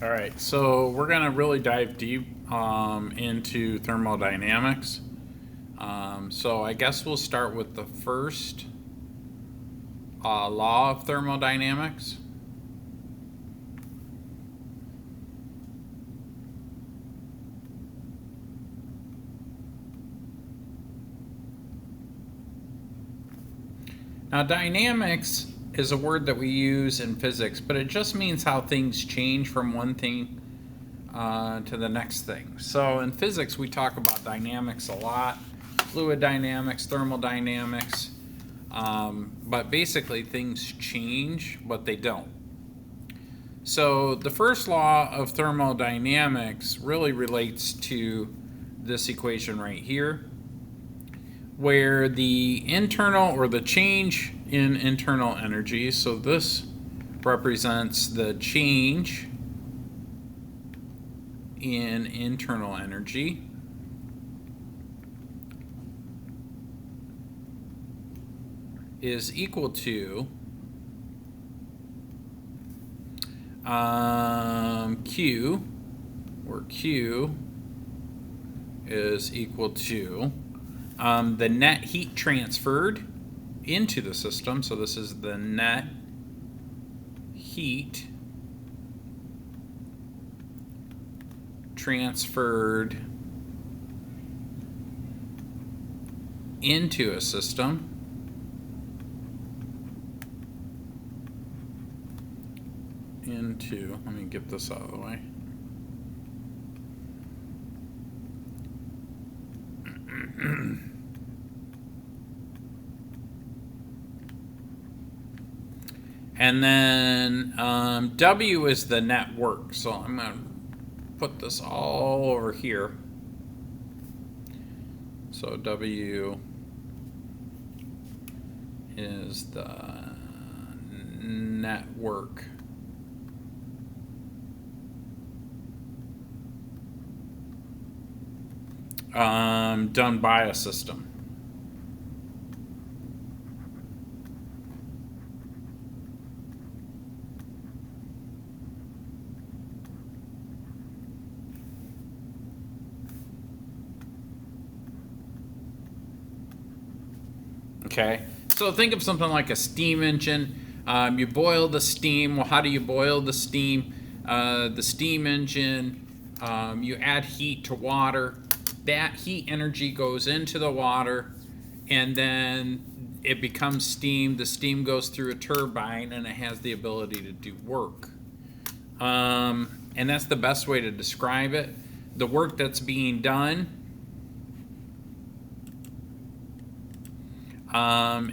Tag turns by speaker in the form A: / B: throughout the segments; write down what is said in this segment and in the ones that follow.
A: All right, so we're going to really dive deep into thermodynamics. So I guess we'll start with the first law of thermodynamics. Now, dynamics is a word that we use in physics, but it just means how things change from one thing to the next thing. So in physics, we talk about dynamics a lot, fluid dynamics, thermodynamics, but basically things change, but they don't. So the first law of thermodynamics really relates to this equation right here, where the internal or the change in internal energy, so this represents the change in internal energy, is equal to Q, where Q is equal to the net heat transferred into the system. So this is the net heat transferred into a system let me get this out of the way. And then W is the net work. So I'm going to put this all over here. So W is the net work. Done by a system. Okay, so think of something like a steam engine. You boil the steam. Well, how do you boil the steam? The steam engine, you add heat to water. That heat energy goes into the water, and then it becomes steam. The steam goes through a turbine, and it has the ability to do work. And that's the best way to describe it. The work that's being done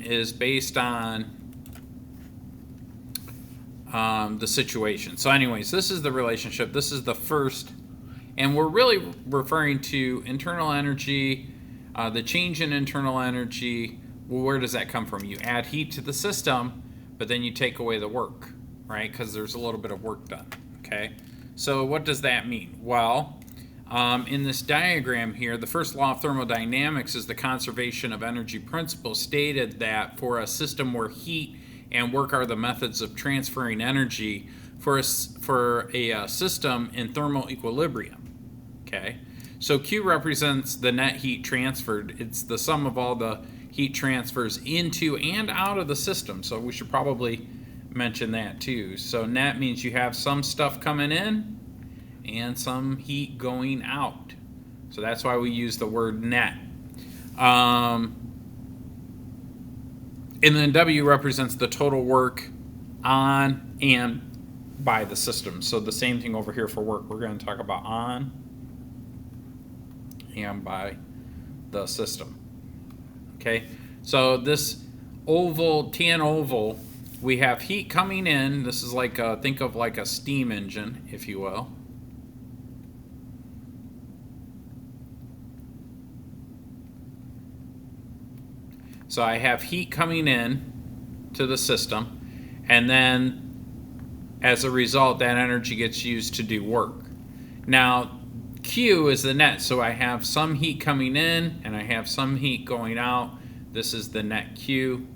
A: is based on the situation. So anyways, this is the relationship. This is the first. And we're really referring to internal energy, the change in internal energy. Well, where does that come from? You add heat to the system, but then you take away the work, right? Because there's a little bit of work done, okay? So what does that mean? Well, in this diagram here, the first law of thermodynamics is the conservation of energy principle, stated that for a system where heat and work are the methods of transferring energy for a system in thermal equilibrium. Okay, so Q represents the net heat transferred. It's the sum of all the heat transfers into and out of the system. So we should probably mention that too. So net means you have some stuff coming in and some heat going out. So that's why we use the word net. And then W represents the total work on and by the system. So the same thing over here for work. We're going to talk about on and by the system. Okay, so this oval, tan oval, we have heat coming in. This is like think of like a steam engine, if you will. So I have heat coming in to the system, and then as a result, that energy gets used to do work. Now, Q is the net, so I have some heat coming in and I have some heat going out. This is the net Q.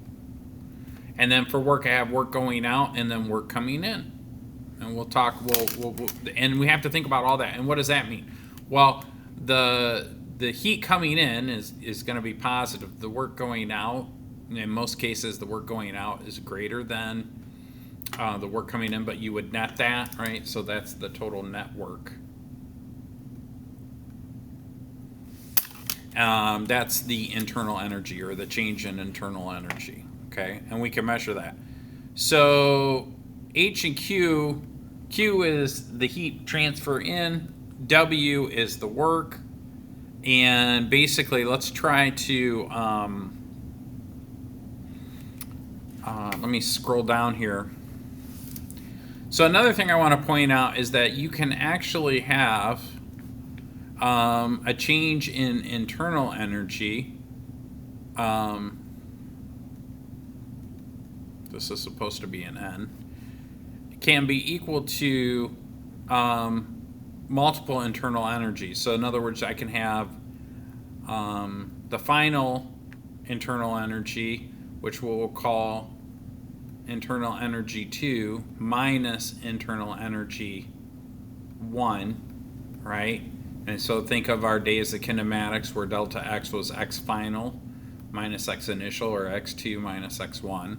A: And then for work, I have work going out and then work coming in. And we'll talk. And we have to think about all that. And what does that mean? Well, the heat coming in is going to be positive. The work going out, in most cases, the work going out is greater than the work coming in, but you would net that, right? So that's the total net work. That's the internal energy, or the change in internal energy, okay? And we can measure that. So H and Q is the heat transfer in, W is the work, and basically let's try to, let me scroll down here. So another thing I want to point out is that you can actually have a change in internal energy. This is supposed to be an N. It can be equal to multiple internal energies. So in other words, I can have the final internal energy, which we'll call internal energy 2 minus internal energy 1, right? And so think of our days of kinematics where delta x was x final minus x initial, or x2 minus x1.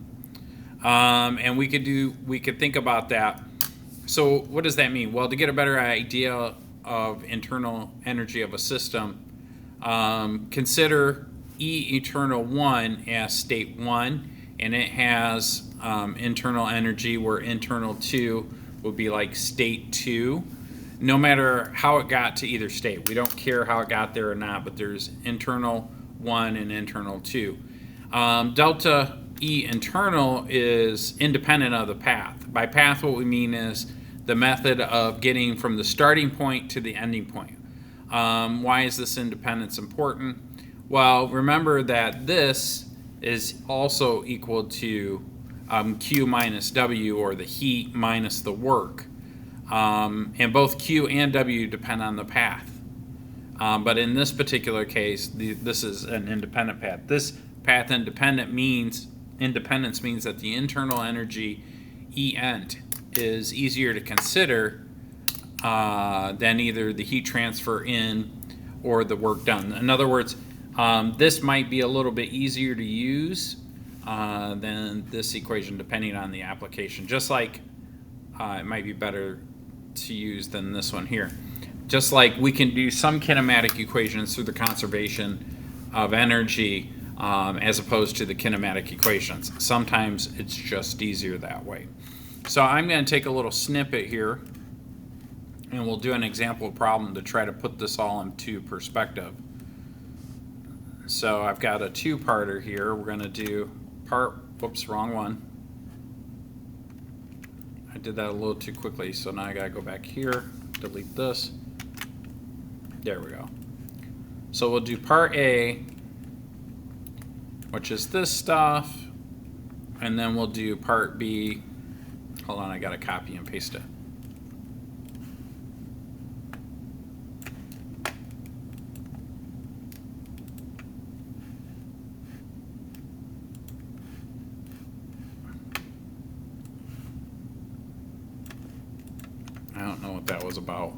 A: And we could think about that. So what does that mean? Well, to get a better idea of internal energy of a system, consider E eternal 1 as state 1, and it has internal energy where internal 2 would be like state 2. No matter how it got to either state. We don't care how it got there or not, but there's internal 1 and internal 2. Delta E internal is independent of the path. By path, what we mean is the method of getting from the starting point to the ending point. Why is this independence important? Well, remember that this is also equal to Q minus W, or the heat minus the work. And both Q and W depend on the path. But in this particular case, this is an independent path. This path independence means that the internal energy E end is easier to consider than either the heat transfer in or the work done. In other words, this might be a little bit easier to use than this equation, depending on the application. Just like it might be better to use than this one here. Just like we can do some kinematic equations through the conservation of energy as opposed to the kinematic equations. Sometimes it's just easier that way. So I'm going to take a little snippet here, and we'll do an example problem to try to put this all into perspective. So I've got a two-parter here. We're going to do part, whoops, wrong one. I did that a little too quickly, so now I got to go back here, delete this. There we go. So we'll do part A, which is this stuff, and then we'll do part B. Hold on, I got to copy and paste it. I don't know what that was about.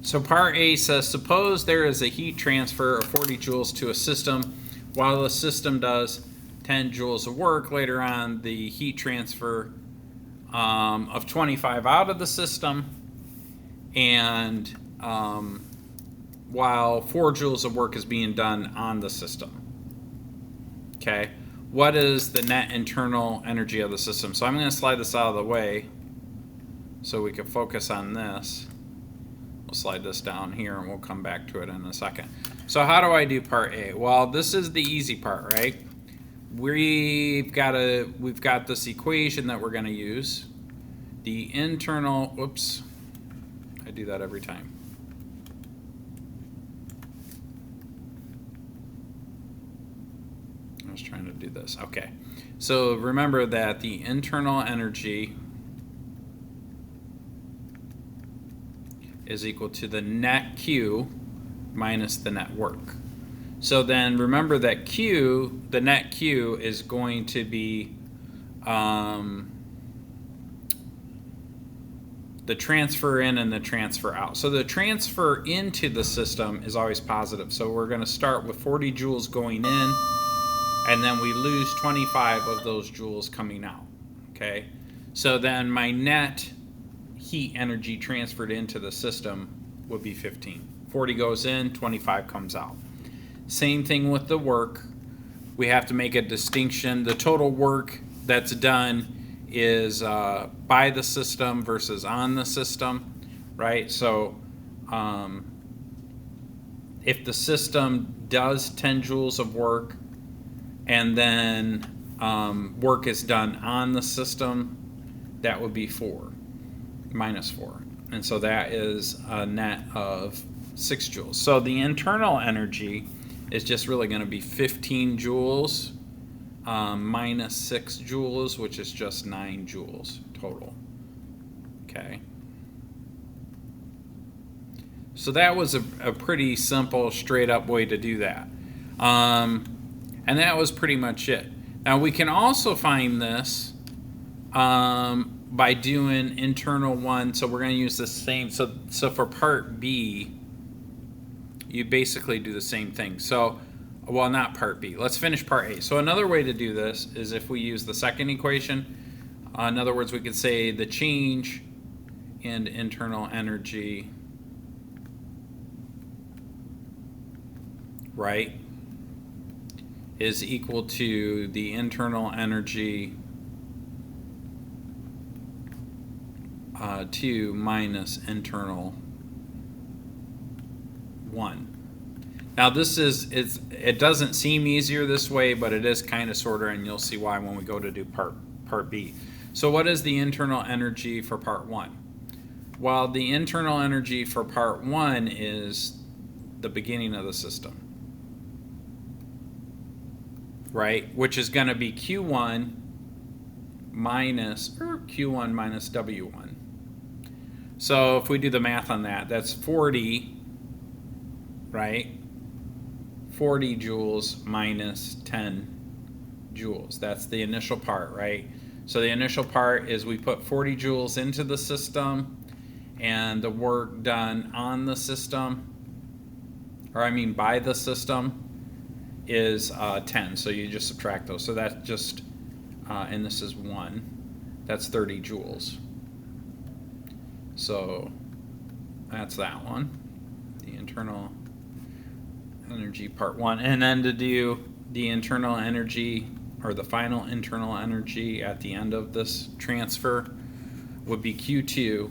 A: So part A says, suppose there is a heat transfer of 40 joules to a system while the system does 10 joules of work. Later on, the heat transfer of 25 out of the system, and while 4 joules of work is being done on the system. Okay, what is the net internal energy of the system? So I'm going to slide this out of the way so we can focus on this. We'll slide this down here and we'll come back to it in a second. So how do I do part A? Well, this is the easy part, right? We've got this equation that we're going to use. The internal, whoops, I do that every time. I was trying to do this. Okay. So remember that the internal energy is equal to the net Q minus the net work. So then remember that Q, the net Q, is going to be the transfer in and the transfer out. So the transfer into the system is always positive. So we're going to start with 40 joules going in, and then we lose 25 of those joules coming out. Okay? So then my net heat energy transferred into the system would be 15. 40 goes in, 25 comes out. Same thing with the work. We have to make a distinction. The total work that's done is by the system versus on the system, right? So if the system does 10 joules of work and then work is done on the system, that would be 4, minus 4. And so that is a net of 6 joules. So the internal energy is just really going to be 15 joules minus 6 joules, which is just 9 joules total. Okay. So that was a pretty simple, straight up way to do that. And that was pretty much it. Now we can also find this by doing internal one. So we're going to use the same. So for part B, you basically do the same thing. So, well, not part B. Let's finish part A. So another way to do this is if we use the second equation. In other words, we could say the change in internal energy, right, is equal to the internal energy 2 minus internal 1. Now this it doesn't seem easier this way, but it is kind of sorter, and you'll see why when we go to do part B. So what is the internal energy for part 1? Well, the internal energy for part 1 is the beginning of the system, right? Which is going to be Q1 minus W1. So if we do the math on that, that's 40, right? 40 joules minus 10 joules. That's the initial part, right? So the initial part is we put 40 joules into the system, and the work done on the system, or I mean by the system, is 10. So you just subtract those. So that's just, and this is 1. That's 30 joules. So that's that one, the internal energy part 1. And then to do the internal energy, or the final internal energy at the end of this transfer, would be Q2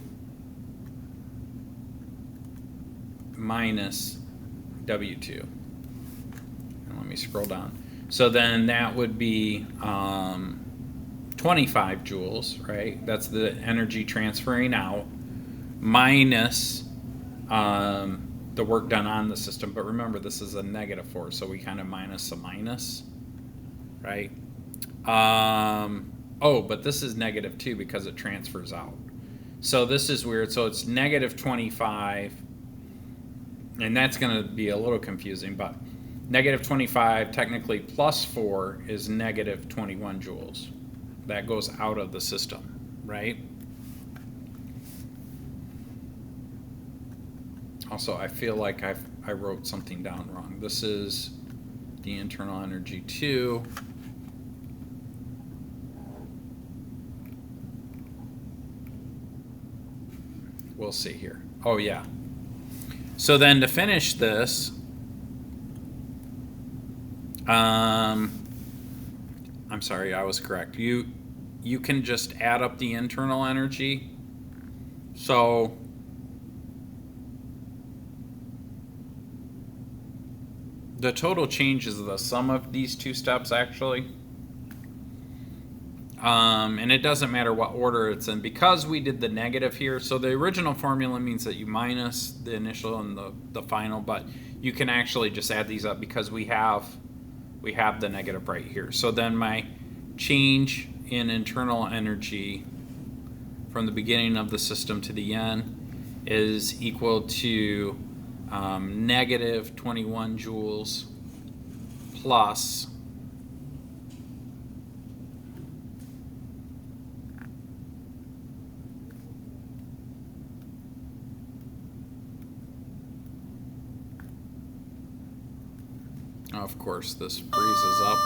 A: minus W2. And let me scroll down. So then that would be 25 joules, right? That's the energy transferring out, minus the work done on the system. But remember, this is a negative force, so we kind of minus a minus, right? Oh, but this is negative 2 because it transfers out. So this is weird. So it's negative 25, and that's going to be a little confusing, but negative 25 technically plus 4 is negative 21 joules. That goes out of the system, right? Also, I feel like I wrote something down wrong. This is the internal energy 2. We'll see here. Oh, yeah. So then to finish this, I'm sorry, I was correct. You can just add up the internal energy. So the total change is the sum of these two steps, actually. And it doesn't matter what order it's in, because we did the negative here. So the original formula means that you minus the initial and the final, but you can actually just add these up because we have the negative right here. So then my change in internal energy from the beginning of the system to the end is equal to negative 21 joules plus of course this freezes up.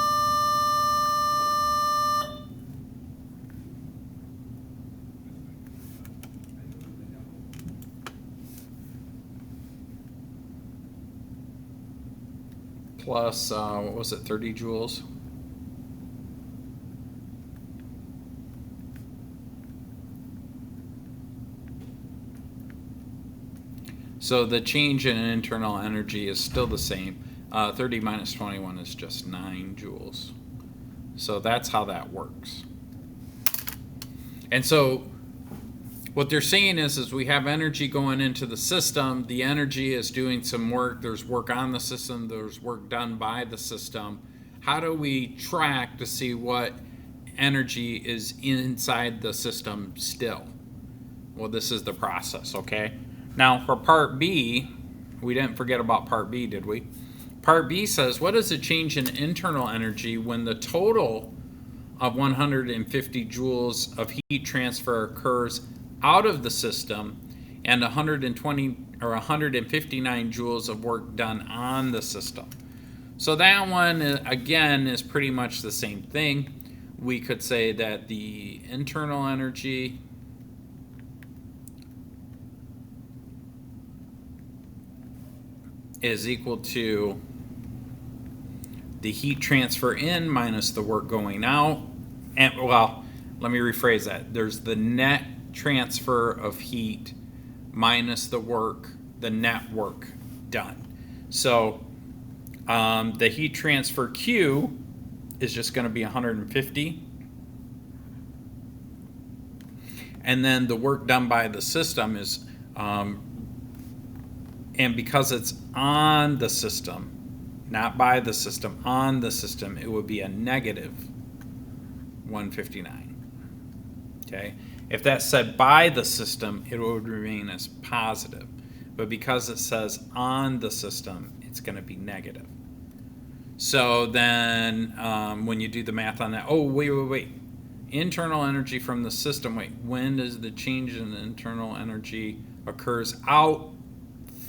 A: Plus, what was it, 30 joules? So the change in internal energy is still the same. 30 minus 21 is just 9 joules. So that's how that works. And so what they're saying is we have energy going into the system. The energy is doing some work. There's work on the system. There's work done by the system. How do we track to see what energy is inside the system still? Well, this is the process, okay? Now, for part B, we didn't forget about part B, did we? Part B says, what is the change in internal energy when the total of 150 joules of heat transfer occurs out of the system and 120 or 159 joules of work done on the system? So that one, again, is pretty much the same thing. We could say that the internal energy is equal to the heat transfer in minus the work going out. And, well, let me rephrase that. There's the net transfer of heat minus the work, the net work done. So the heat transfer Q is just going to be 150. And then the work done by the system is, and because it's on the system, not by the system, on the system, it would be a negative 159. Okay? If that said by the system, it would remain as positive. But because it says on the system, it's going to be negative. So then when you do the math on that, oh, wait. Internal energy from the system, when does the change in the internal energy occurs out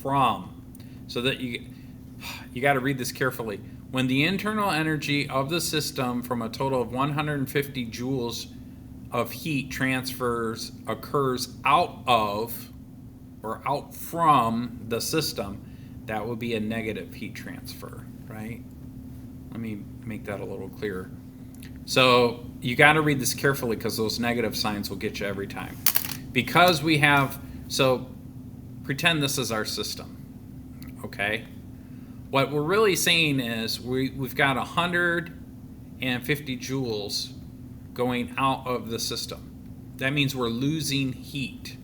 A: from? So that you got to read this carefully. When the internal energy of the system from a total of 150 joules of heat transfers occurs out of or out from the system, that would be a negative heat transfer, right? Let me make that a little clearer. So you got to read this carefully because those negative signs will get you every time. Because we have, so pretend this is our system, okay? What we're really saying is we've got 150 joules going out of the system. That means we're losing heat,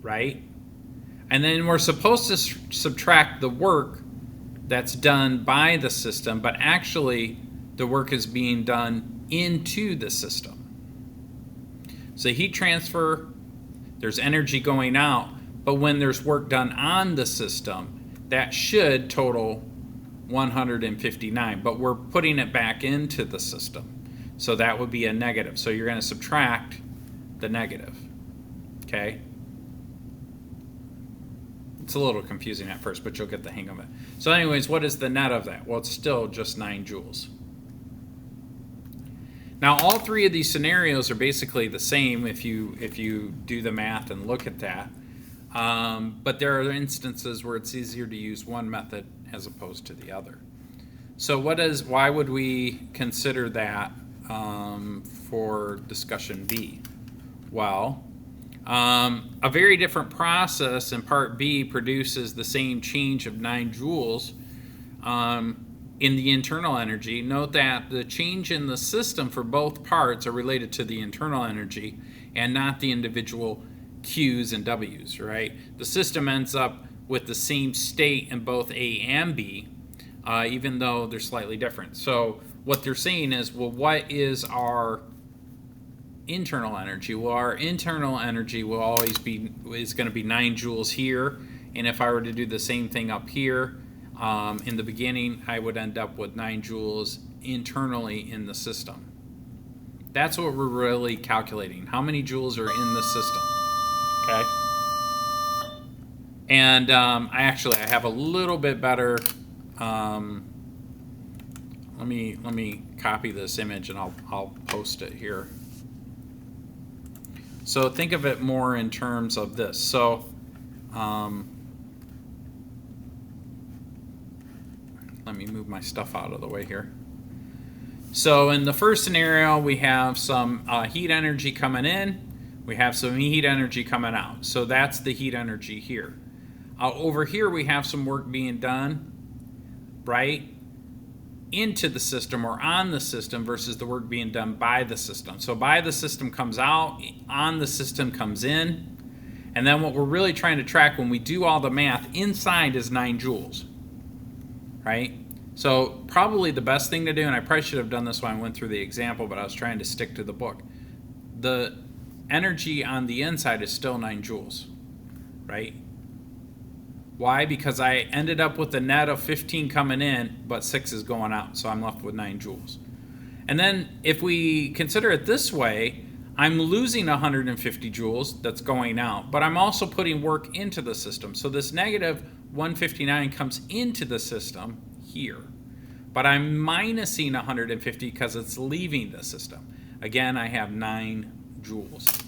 A: right? And then we're supposed to subtract the work that's done by the system, but actually the work is being done into the system. So heat transfer, there's energy going out, but when there's work done on the system, that should total 159, but we're putting it back into the system. So that would be a negative. So you're going to subtract the negative, okay? It's a little confusing at first, but you'll get the hang of it. So anyways, what is the net of that? Well, it's still just 9 joules. Now, all three of these scenarios are basically the same if you do the math and look at that. But there are instances where it's easier to use one method as opposed to the other. So why would we consider that for discussion B? Well, a very different process in part B produces the same change of 9 joules in the internal energy. Note that the change in the system for both parts are related to the internal energy and not the individual Q's and W's, right? The system ends up with the same state in both A and B, even though they're slightly different. So what they're saying is, well, what is our internal energy? Well, our internal energy will always be, is going to be 9 joules here, and if I were to do the same thing up here, in the beginning, I would end up with 9 joules internally in the system. That's what we're really calculating. How many joules are in the system, okay? And I have a little bit better. Let me copy this image and I'll post it here. So think of it more in terms of this. So let me move my stuff out of the way here. So in the first scenario, we have some heat energy coming in. We have some heat energy coming out. So that's the heat energy here. Over here, we have some work being done, right, into the system or on the system versus the work being done by the system. So by the system comes out, on the system comes in. And then what we're really trying to track when we do all the math, inside is 9 joules, right? So probably the best thing to do, and I probably should have done this when I went through the example, but I was trying to stick to the book. The energy on the inside is still 9 joules, right? Why? Because I ended up with a net of 15 coming in, but 6 is going out, so I'm left with 9 joules. And then if we consider it this way, I'm losing 150 joules that's going out, but I'm also putting work into the system. So this negative 159 comes into the system here, but I'm minusing 150 because it's leaving the system. Again, I have 9 joules,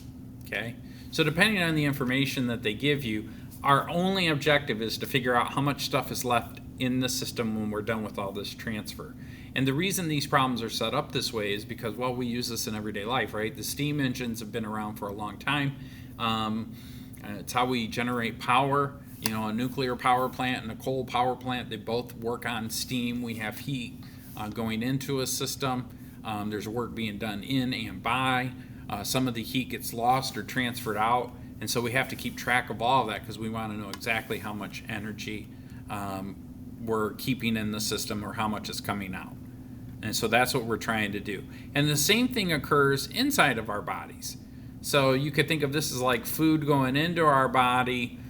A: okay? So depending on the information that they give you, our only objective is to figure out how much stuff is left in the system when we're done with all this transfer. And the reason these problems are set up this way is because, well, we use this in everyday life, right? The steam engines have been around for a long time. It's how we generate power. You know, a nuclear power plant and a coal power plant, they both work on steam. We have heat going into a system. There's work being done in and by. Some of the heat gets lost or transferred out. And so we have to keep track of all of that because we want to know exactly how much energy we're keeping in the system or how much is coming out. And so that's what we're trying to do. And the same thing occurs inside of our bodies. So you could think of this as like food going into our body.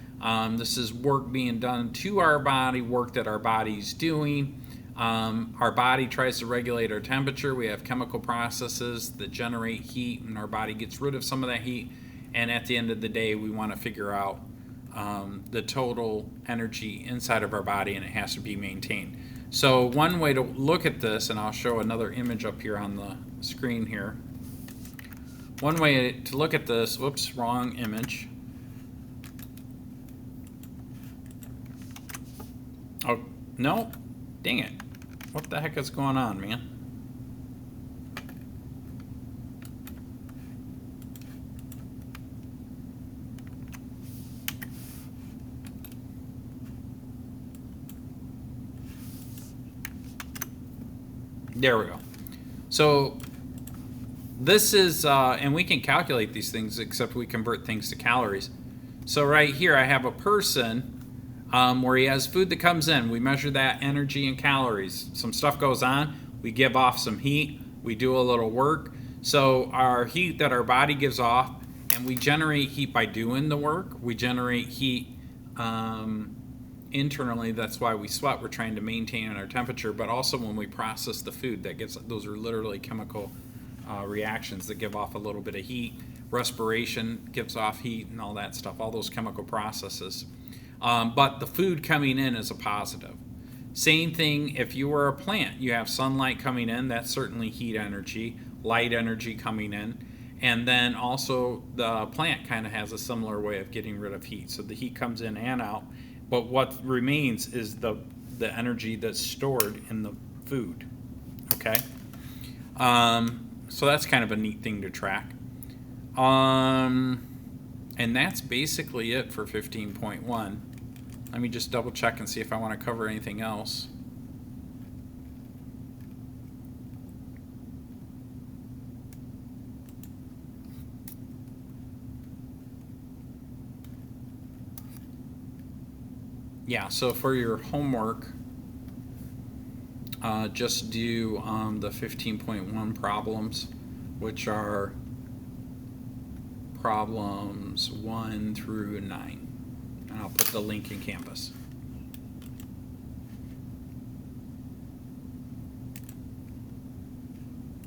A: This is work being done to our body, work that our body's doing. Our body tries to regulate our temperature. We have chemical processes that generate heat, and our body gets rid of some of that heat. And at the end of the day, we want to figure out the total energy inside of our body, and it has to be maintained. So one way to look at this, and I'll show another image up here on the screen here. One way to look at this, whoops, wrong image. Oh, no, dang it. What the heck is going on, man? There we go. So this is, and we can calculate these things except we convert things to calories. So right here I have a person where he has food that comes in. We measure that energy in calories. Some stuff goes on. We give off some heat. We do a little work. So our heat that our body gives off, and we generate heat by doing the work. We generate heat internally. That's why we sweat. We're trying to maintain our temperature, but also when we process the food, that gets, those are literally chemical reactions that give off a little bit of heat. Respiration gives off heat and all that stuff, all those chemical processes. But the food coming in is a positive. Same thing if you were a plant. You have sunlight coming in, that's certainly heat energy, light energy coming in. And then also the plant kind of has a similar way of getting rid of heat. So the heat comes in and out. But what remains is the energy that's stored in the food, okay? So that's kind of a neat thing to track. And that's basically it for 15.1. Let me just double check and see if I want to cover anything else. Yeah, so for your homework, just do the 15.1 problems, which are problems 1 through 9. And I'll put the link in Canvas.